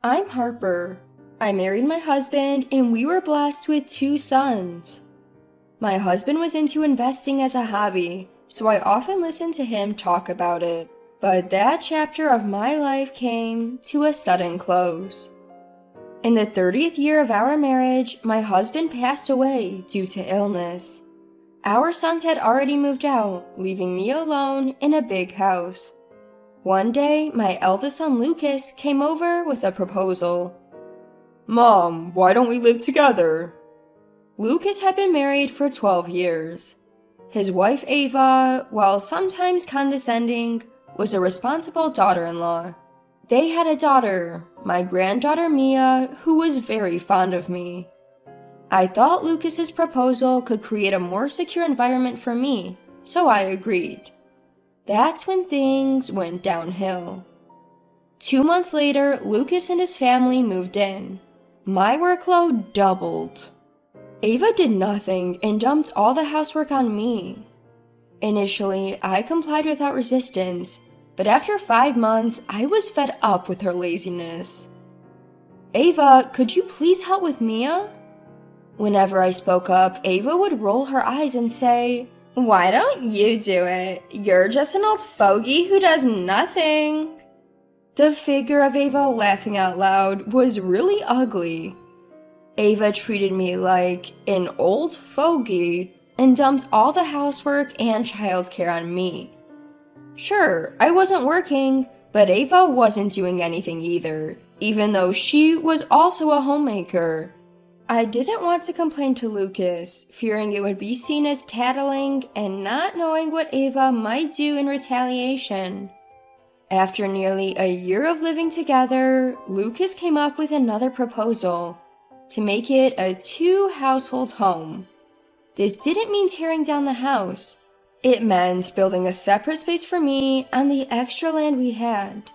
I'm Harper. I married my husband and we were blessed with 2 sons. My husband was into investing as a hobby, so I often listened to him talk about it. But that chapter of my life came to a sudden close. In the 30th year of our marriage, my husband passed away due to illness. Our sons had already moved out, leaving me alone in a big house. One day, my eldest son Lucas came over with a proposal. Mom, why don't we live together? Lucas had been married for 12 years. His wife Ava, while sometimes condescending, was a responsible daughter-in-law. They had a daughter, my granddaughter Mia, who was very fond of me. I thought Lucas's proposal could create a more secure environment for me, so I agreed. That's when things went downhill. 2 months later, Lucas and his family moved in. My workload doubled. Ava did nothing and dumped all the housework on me. Initially, I complied without resistance, but after 5 months, I was fed up with her laziness. Ava, could you please help with Mia? Whenever I spoke up, Ava would roll her eyes and say, "Why don't you do it? You're just an old fogey who does nothing." The figure of Ava laughing out loud was really ugly. Ava treated me like an old fogey and dumped all the housework and childcare on me. Sure, I wasn't working, but Ava wasn't doing anything either, even though she was also a homemaker. I didn't want to complain to Lucas, fearing it would be seen as tattling and not knowing what Ava might do in retaliation. After nearly a year of living together, Lucas came up with another proposal, to make it a 2-household home. This didn't mean tearing down the house. It meant building a separate space for me on the extra land we had.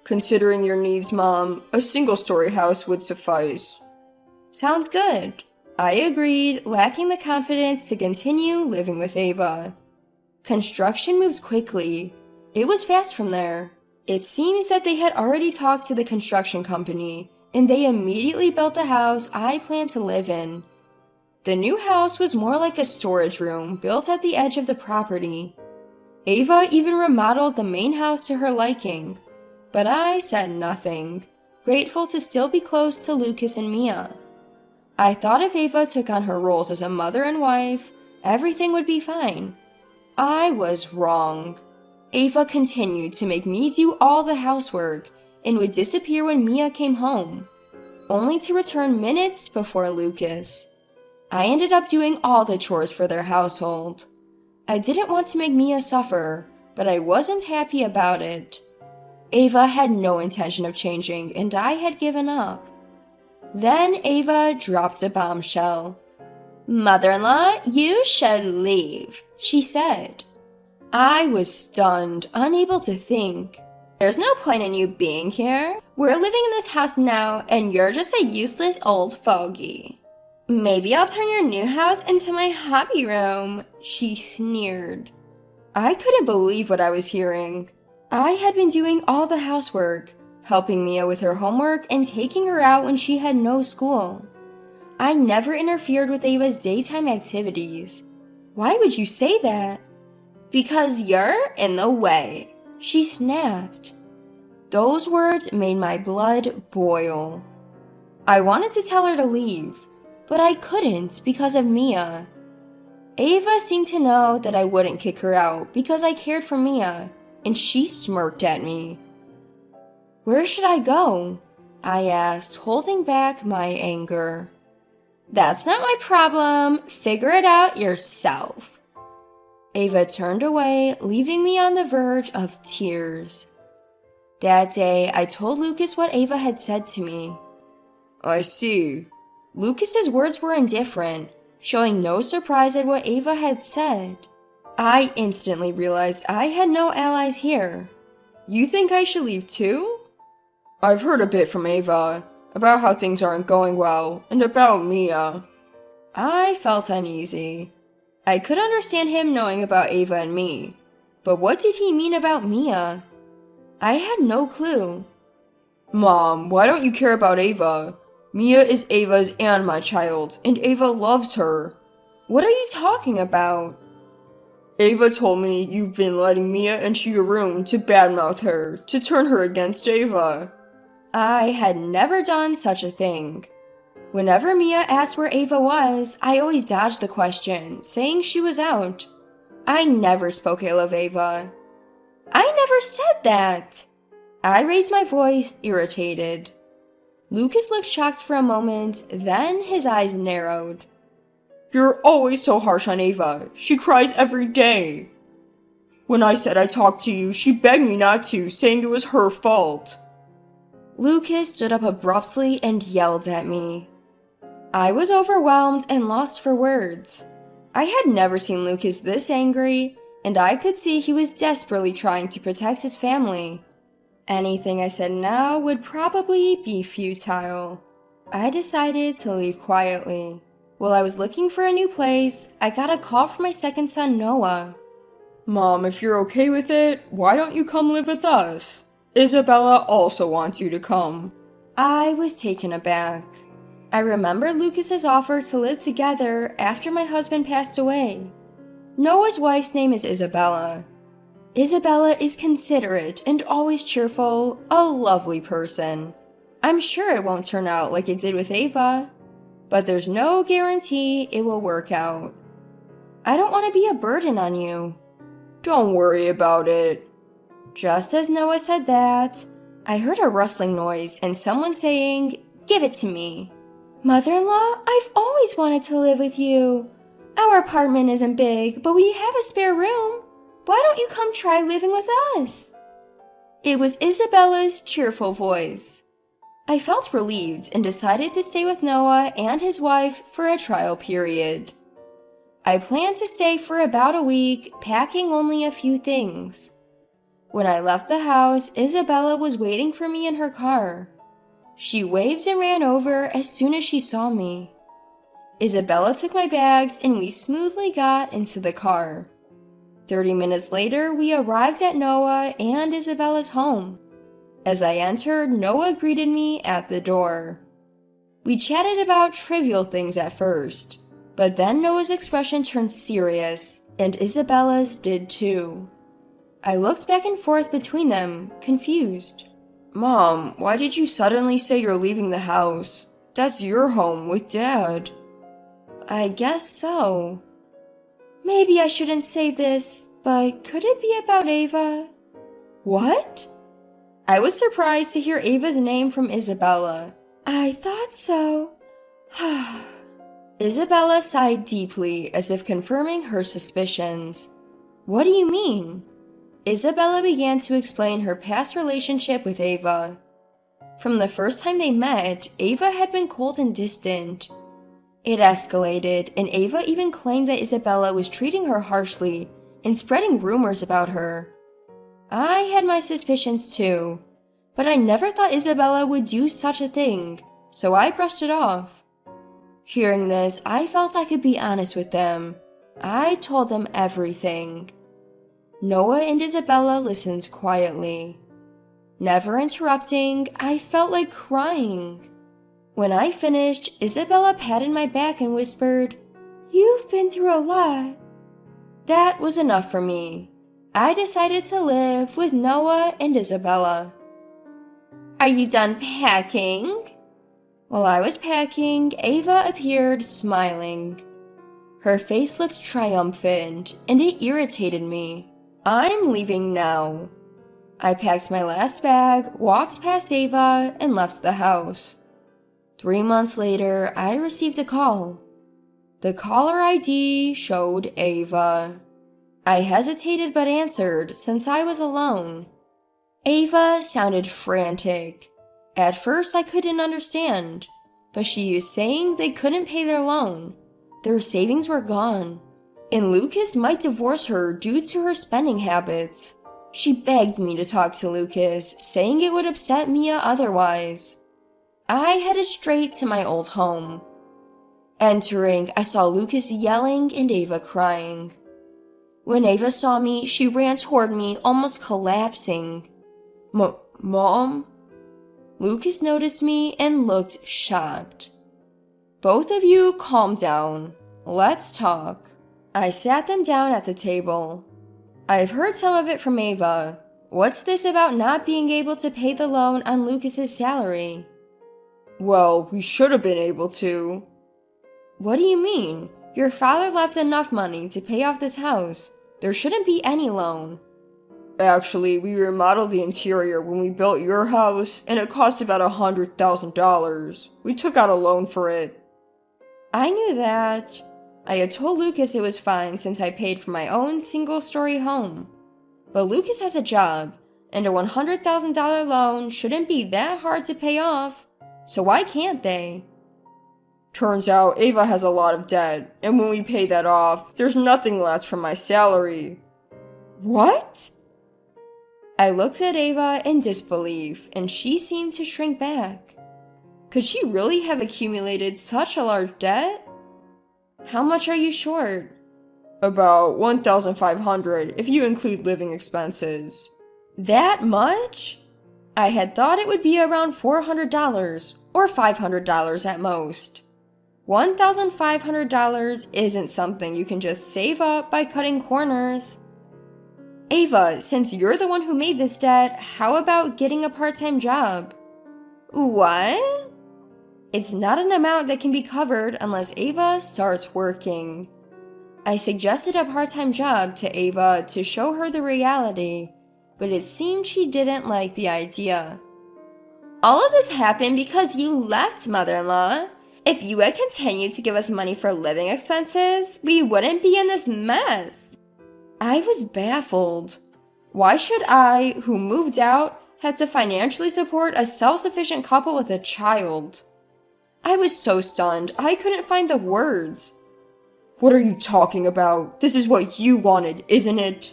Considering your needs, Mom, a single-story house would suffice. Sounds good. I agreed, lacking the confidence to continue living with Ava. Construction moved quickly. It was fast from there. It seems that they had already talked to the construction company, and they immediately built the house I planned to live in. The new house was more like a storage room built at the edge of the property. Ava even remodeled the main house to her liking, but I said nothing, grateful to still be close to Lucas and Mia. I thought if Ava took on her roles as a mother and wife, everything would be fine. I was wrong. Ava continued to make me do all the housework and would disappear when Mia came home, only to return minutes before Lucas. I ended up doing all the chores for their household. I didn't want to make Mia suffer, but I wasn't happy about it. Ava had no intention of changing, and I had given up. Then Ava dropped a bombshell. "Mother-in-law, you should leave," she said. I was stunned, unable to think. "There's no point in you being here. We're living in this house now, and you're just a useless old fogey. Maybe I'll turn your new house into my hobby room," she sneered. I couldn't believe what I was hearing. I had been doing all the housework, helping Mia with her homework and taking her out when she had no school. I never interfered with Ava's daytime activities. Why would you say that? "Because you're in the way," she snapped. Those words made my blood boil. I wanted to tell her to leave, but I couldn't because of Mia. Ava seemed to know that I wouldn't kick her out because I cared for Mia, and she smirked at me. "Where should I go?" I asked, holding back my anger. "That's not my problem. Figure it out yourself." Ava turned away, leaving me on the verge of tears. That day, I told Lucas what Ava had said to me. I see. Lucas's words were indifferent, showing no surprise at what Ava had said. I instantly realized I had no allies here. You think I should leave too? I've heard a bit from Ava, about how things aren't going well, and about Mia. I felt uneasy. I could understand him knowing about Ava and me, but what did he mean about Mia? I had no clue. Mom, why don't you care about Ava? Mia is Ava's and my child, and Ava loves her. What are you talking about? Ava told me you've been letting Mia into your room to badmouth her, to turn her against Ava. I had never done such a thing. Whenever Mia asked where Ava was, I always dodged the question, saying she was out. I never spoke ill of Ava. I never said that! I raised my voice, irritated. Lucas looked shocked for a moment, then his eyes narrowed. You're always so harsh on Ava. She cries every day. When I said I talked to you, she begged me not to, saying it was her fault. Lucas stood up abruptly and yelled at me. I was overwhelmed and lost for words. I had never seen Lucas this angry, and I could see he was desperately trying to protect his family. Anything I said now would probably be futile. I decided to leave quietly. While I was looking for a new place, I got a call from my second son, Noah. Mom, if you're okay with it, why don't you come live with us? Isabella also wants you to come. I was taken aback. I remember Lucas's offer to live together after my husband passed away. Noah's wife's name is Isabella. Isabella is considerate and always cheerful, a lovely person. I'm sure it won't turn out like it did with Ava, but there's no guarantee it will work out. I don't want to be a burden on you. Don't worry about it. Just as Noah said that, I heard a rustling noise and someone saying, "Give it to me." Mother-in-law, I've always wanted to live with you. Our apartment isn't big, but we have a spare room. Why don't you come try living with us? It was Isabella's cheerful voice. I felt relieved and decided to stay with Noah and his wife for a trial period. I planned to stay for about a week, packing only a few things. When I left the house, Isabella was waiting for me in her car. She waved and ran over as soon as she saw me. Isabella took my bags and we smoothly got into the car. 30 minutes later, we arrived at Noah and Isabella's home. As I entered, Noah greeted me at the door. We chatted about trivial things at first, but then Noah's expression turned serious, and Isabella's did too. I looked back and forth between them, confused. Mom, why did you suddenly say you're leaving the house? That's your home with Dad. I guess so. Maybe I shouldn't say this, but could it be about Ava? What? I was surprised to hear Ava's name from Isabella. I thought so. Isabella sighed deeply, as if confirming her suspicions. What do you mean? Isabella began to explain her past relationship with Ava. From the first time they met, Ava had been cold and distant. It escalated, and Ava even claimed that Isabella was treating her harshly and spreading rumors about her. I had my suspicions too, but I never thought Isabella would do such a thing, so I brushed it off. Hearing this, I felt I could be honest with them. I told them everything. Noah and Isabella listened quietly. Never interrupting, I felt like crying. When I finished, Isabella patted my back and whispered, "You've been through a lot." That was enough for me. I decided to live with Noah and Isabella. Are you done packing? While I was packing, Ava appeared smiling. Her face looked triumphant, and it irritated me. I'm leaving now. I packed my last bag, walked past Ava, and left the house. 3 months later, I received a call. The caller ID showed Ava. I hesitated but answered since I was alone. Ava sounded frantic. At first I couldn't understand, but she was saying they couldn't pay their loan. Their savings were gone, and Lucas might divorce her due to her spending habits. She begged me to talk to Lucas, saying it would upset Mia otherwise. I headed straight to my old home. Entering, I saw Lucas yelling and Ava crying. When Ava saw me, she ran toward me, almost collapsing. Mom? Lucas noticed me and looked shocked. Both of you calm down. Let's talk. I sat them down at the table. I've heard some of it from Ava. What's this about not being able to pay the loan on Lucas's salary? Well, we should have been able to. What do you mean? Your father left enough money to pay off this house. There shouldn't be any loan. Actually, we remodeled the interior when we built your house, and it cost about $100,000. We took out a loan for it. I knew that. I had told Lucas it was fine since I paid for my own single-story home. But Lucas has a job, and a $100,000 loan shouldn't be that hard to pay off, so why can't they? Turns out Ava has a lot of debt, and when we pay that off, there's nothing left from my salary. What? I looked at Ava in disbelief, and she seemed to shrink back. Could she really have accumulated such a large debt? How much are you short? About $1,500 if you include living expenses. That much? I had thought it would be around $400 or $500 at most. $1,500 isn't something you can just save up by cutting corners. Ava, since you're the one who made this debt, how about getting a part-time job? What? It's not an amount that can be covered unless Ava starts working. I suggested a part-time job to Ava to show her the reality, but it seemed she didn't like the idea. All of this happened because you left, mother-in-law. If you had continued to give us money for living expenses, we wouldn't be in this mess. I was baffled. Why should I, who moved out, have to financially support a self-sufficient couple with a child? I was so stunned, I couldn't find the words. What are you talking about? This is what you wanted, isn't it?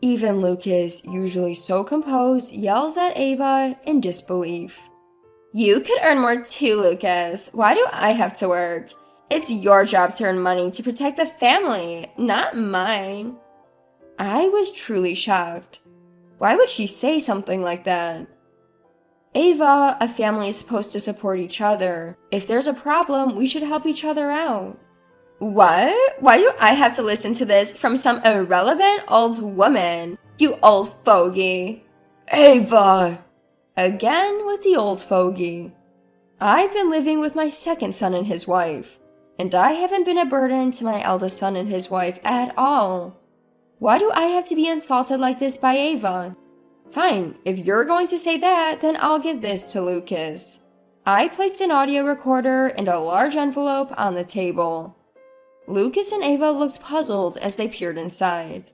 Even Lucas, usually so composed, yells at Ava in disbelief. You could earn more too, Lucas. Why do I have to work? It's your job to earn money to protect the family, not mine. I was truly shocked. Why would she say something like that? Ava, a family is supposed to support each other. If there's a problem, we should help each other out. What? Why do I have to listen to this from some irrelevant old woman? You old fogey. Ava! Again with the old fogey. I've been living with my second son and his wife, and I haven't been a burden to my eldest son and his wife at all. Why do I have to be insulted like this by Ava? Fine, if you're going to say that, then I'll give this to Lucas. I placed an audio recorder and a large envelope on the table. Lucas and Ava looked puzzled as they peered inside.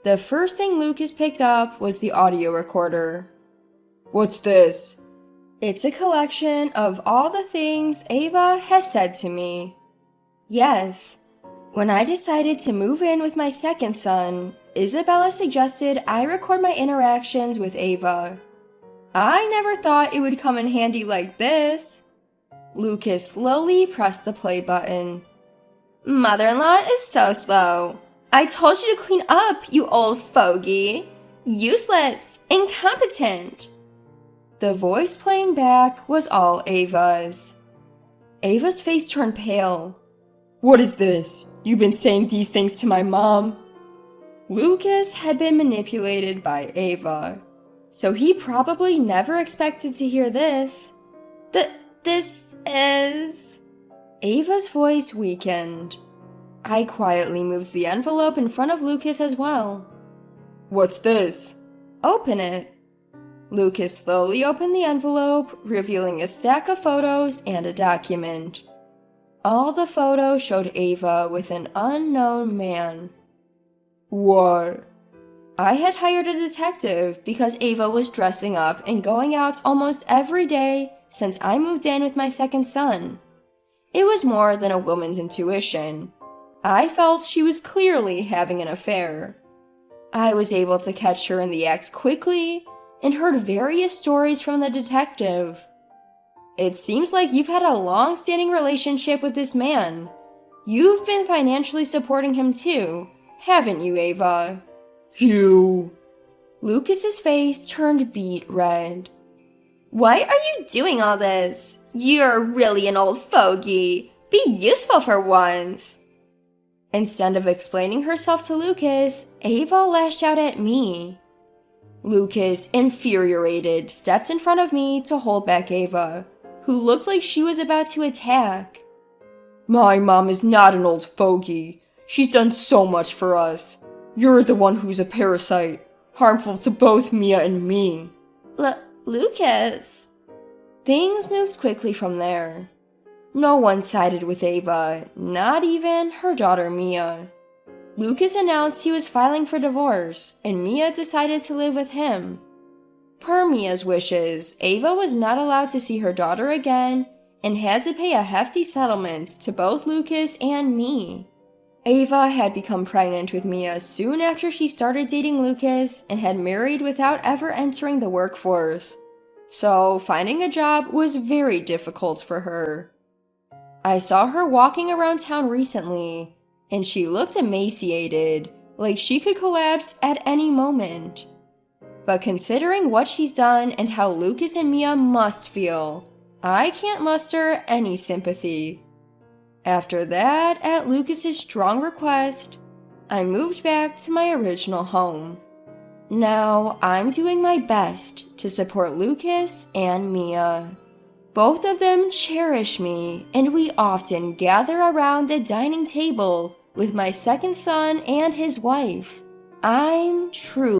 The first thing Lucas picked up was the audio recorder. What's this? It's a collection of all the things Ava has said to me. Yes. When I decided to move in with my second son, Isabella suggested I record my interactions with Ava. I never thought it would come in handy like this. Lucas slowly pressed the play button. Mother-in-law is so slow. I told you to clean up, you old fogey. Useless, incompetent. The voice playing back was all Ava's. Ava's face turned pale. What is this? You've been saying these things to my mom? Lucas had been manipulated by Ava, so he probably never expected to hear this. This is... Ava's voice weakened. I quietly moved the envelope in front of Lucas as well. What's this? Open it. Lucas slowly opened the envelope, revealing a stack of photos and a document. All the photos showed Ava with an unknown man. What? I had hired a detective because Ava was dressing up and going out almost every day since I moved in with my second son. It was more than a woman's intuition. I felt she was clearly having an affair. I was able to catch her in the act quickly and heard various stories from the detective. It seems like you've had a long-standing relationship with this man. You've been financially supporting him too, haven't you, Ava? You... Lucas's face turned beet red. Why are you doing all this? You're really an old fogey. Be useful for once. Instead of explaining herself to Lucas, Ava lashed out at me. Lucas, infuriated, stepped in front of me to hold back Ava, who looked like she was about to attack. My mom is not an old fogey. She's done so much for us. You're the one who's a parasite, harmful to both Mia and me. Lucas. Things moved quickly from there. No one sided with Ava, not even her daughter Mia. Lucas announced he was filing for divorce, and Mia decided to live with him. Per Mia's wishes, Ava was not allowed to see her daughter again and had to pay a hefty settlement to both Lucas and me. Ava had become pregnant with Mia soon after she started dating Lucas and had married without ever entering the workforce, so finding a job was very difficult for her. I saw her walking around town recently, and she looked emaciated, like she could collapse at any moment. But considering what she's done and how Lucas and Mia must feel, I can't muster any sympathy. After that, at Lucas's strong request, I moved back to my original home. Now, I'm doing my best to support Lucas and Mia. Both of them cherish me, and we often gather around the dining table with my second son and his wife. I'm truly